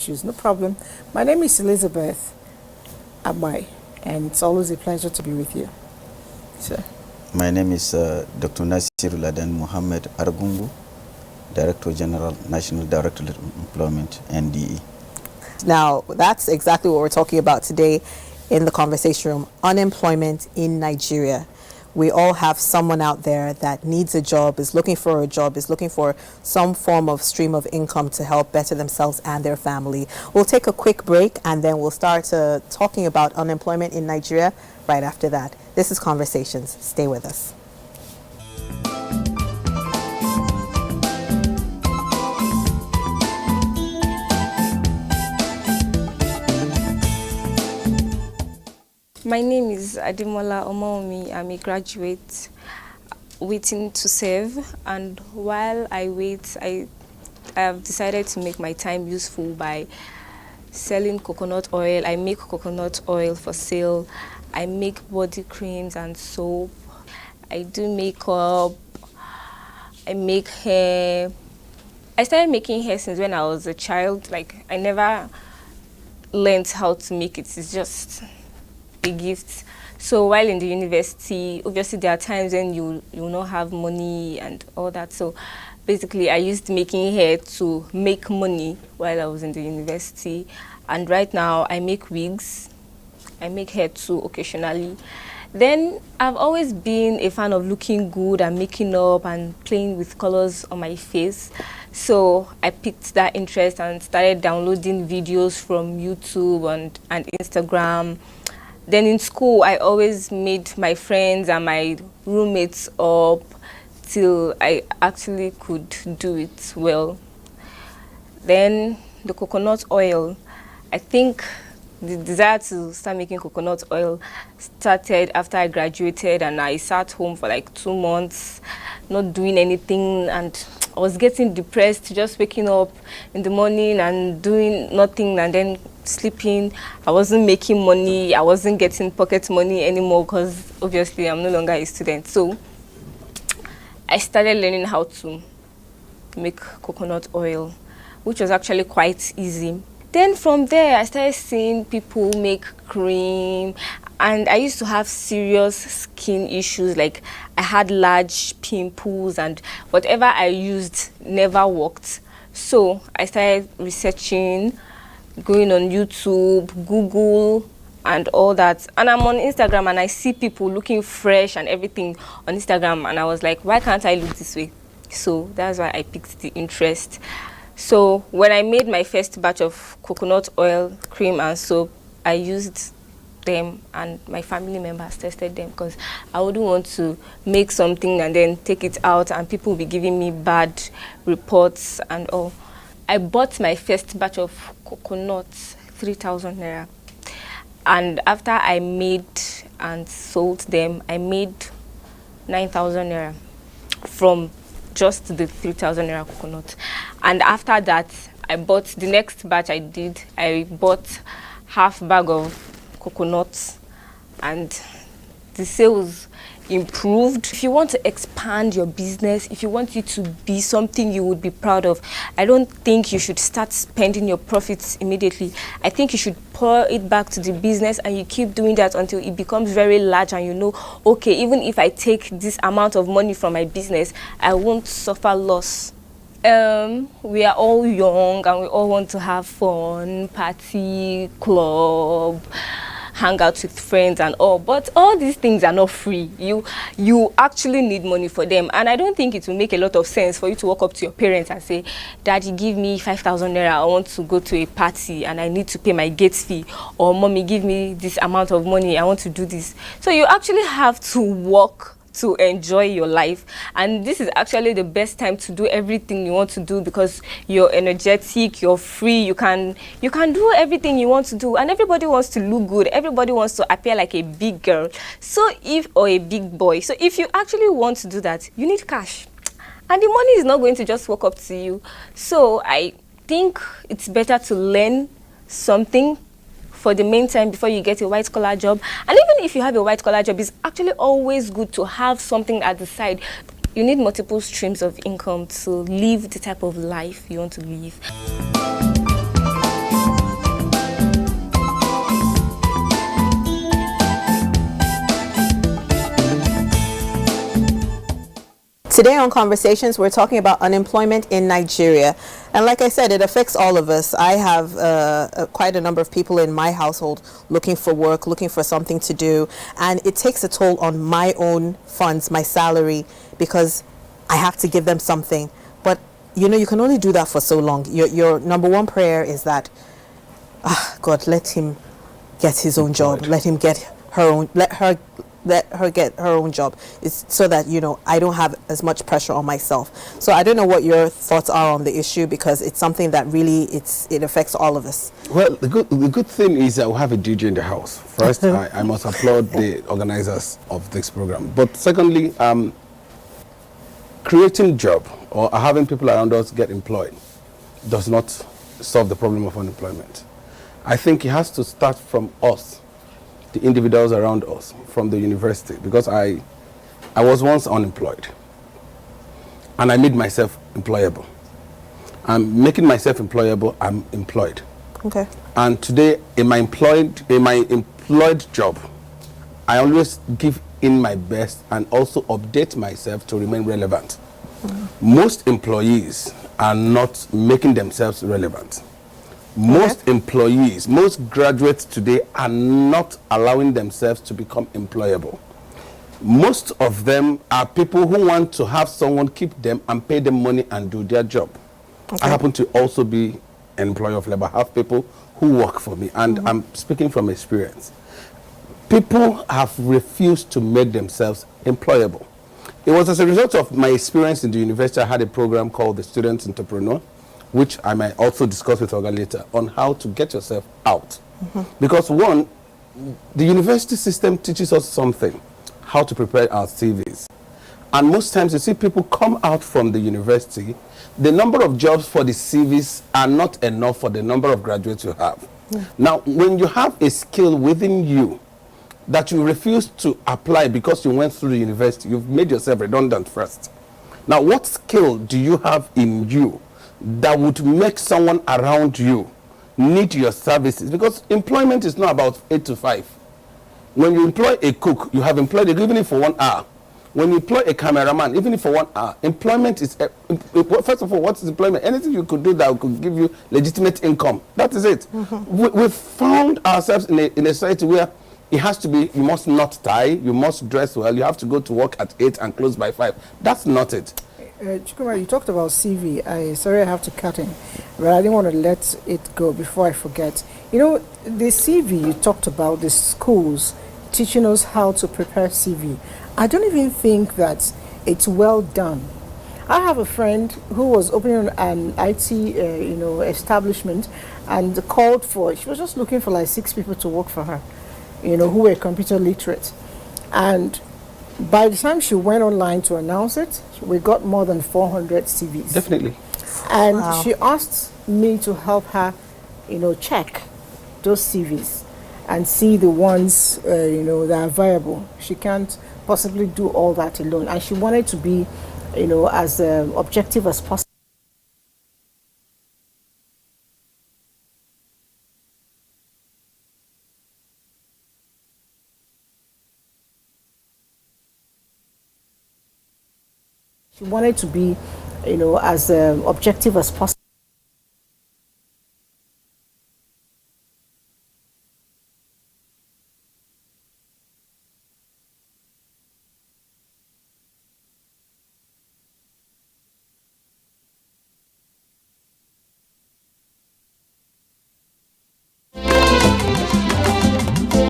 choose. No problem. My name is Elizabeth Amai, and it's always a pleasure to be with you. So. My name is Dr. Nasir Laden Mohammed Argungu, Director General, National Director of Employment, NDE. Now, that's exactly what we're talking about today in the conversation room, unemployment in Nigeria. We all have someone out there that needs a job, is looking for a job, is looking for some form of stream of income to help better themselves and their family. We'll take a quick break and then we'll start talking about unemployment in Nigeria right after that. This is Conversations. Stay with us. My name is Ademola Omaomi. I'm a graduate waiting to serve, and while I wait, I have decided to make my time useful by selling coconut oil. I make coconut oil for sale. I make body creams and soap. I do makeup. I make hair. I started making hair since when I was a child. Like, I never learned how to make it. It's just a gift. So while in the university, obviously there are times when you not have money and all that. So basically I used making hair to make money while I was in the university. And right now I make wigs. I make hair too occasionally. Then I've always been a fan of looking good and making up and playing with colors on my face. So I picked that interest and started downloading videos from YouTube and Instagram. Then in school, I always made my friends and my roommates up till I actually could do it well. Then the coconut oil, I think the desire to start making coconut oil started after I graduated, and I sat home for like 2 months, not doing anything, and I was getting depressed, just waking up in the morning and doing nothing and then sleeping. I wasn't making money. I wasn't getting pocket money anymore because obviously I'm no longer a student. So I started learning how to make coconut oil, which was actually quite easy. Then from there, I started seeing people make cream, and I used to have serious skin issues. Like, I had large pimples and whatever I used never worked. So I started researching, going on YouTube, Google, and all that. And I'm on Instagram and I see people looking fresh and everything on Instagram, and I was like, why can't I look this way? So that's why I picked the interest. So when I made my first batch of coconut oil, cream and soap, I used them and my family members tested them because I wouldn't want to make something and then take it out and people will be giving me bad reports and all. I bought my first batch of coconuts, 3,000 naira. And after I made and sold them, I made 9,000 naira from just the 3,000 naira coconut. And after that, I bought the next batch I bought half bag of coconuts, and the sales improved. If you want to expand your business, if you want it to be something you would be proud of, I don't think you should start spending your profits immediately. I think you should pour it back to the business and you keep doing that until it becomes very large and you know, okay, even if I take this amount of money from my business, I won't suffer loss. We are all young and we all want to have fun, party, club, hang out with friends and all, but all these things are not free. You actually need money for them, and I don't think it will make a lot of sense for you to walk up to your parents and say, Daddy, give me 5,000 naira, I want to go to a party and I need to pay my gate fee, or Mommy, give me this amount of money, I want to do this. So you actually have to work to enjoy your life, and this is actually the best time to do everything you want to do because you're energetic, you're free, you can do everything you want to do, and everybody wants to look good, everybody wants to appear like a big girl, or a big boy. So if you actually want to do that, you need cash, and the money is not going to just walk up to you. So I think it's better to learn something for the meantime before you get a white collar job. And even if you have a white collar job, it's actually always good to have something at the side. You need multiple streams of income to live the type of life you want to live. Today on Conversations, we're talking about unemployment in Nigeria. And like I said, it affects all of us. I have quite a number of people in my household looking for work, looking for something to do. And it takes a toll on my own funds, my salary, because I have to give them something. But, you know, you can only do that for so long. Your number one prayer is that, God, let him get his own job. Let him get her own, let her get her own job. It's so that, you know, I don't have as much pressure on myself. So I don't know what your thoughts are on the issue, because it's something that really it affects all of us. Well, the good thing is that we have a DJ in the house. First, I must applaud the organizers of this program. But secondly, creating job or having people around us get employed does not solve the problem of unemployment. I think it has to start from us, the individuals around us, from the university, because I was once unemployed and I made myself employable. I'm making myself employable, I'm employed. Okay. And today in my employed job, I always give in my best and also update myself to remain relevant. Most employees are not making themselves relevant. Most employees, most graduates today are not allowing themselves to become employable. Most of them are people who want to have someone keep them and pay them money and do their job. I happen to also be an employer of labor. I have people who work for me, and I'm speaking from experience. People have refused to make themselves employable. It was as a result of my experience in the university. I had a program called the Student Entrepreneur, which I might also discuss with Oga later, on how to get yourself out. Because one, the university system teaches us something, how to prepare our CVs. And most times you see people come out from the university, the number of jobs for the CVs are not enough for the number of graduates you have. Now, when you have a skill within you that you refuse to apply because you went through the university, you've made yourself redundant first. Now, what skill do you have in you that would make someone around you need your services? Because employment is not about 8 to 5. When you employ a cook, you have employed it even if for 1 hour. When you employ a cameraman, even if for 1 hour, employment is, first of all, what is employment? Anything you could do that could give you legitimate income. That is it. We've found ourselves in a society where it has to be, you must not tie, you must dress well, you have to go to work at 8 and close by 5. That's not it. Chukuma, you talked about CV. Sorry I have to cut in, but I didn't want to let it go before I forget. You know, the CV you talked about, the schools teaching us how to prepare CV. I don't even think that it's well done. I have a friend who was opening an IT, establishment, and called for. She was just looking for like 6 people to work for her, who were computer literate, and by the time she went online to announce it, we got more than 400 CVs. Definitely. And she asked me to help her, check those CVs and see the ones, that are viable. She can't possibly do all that alone. And she wanted to be, as objective as possible. She wanted to be, as objective as possible.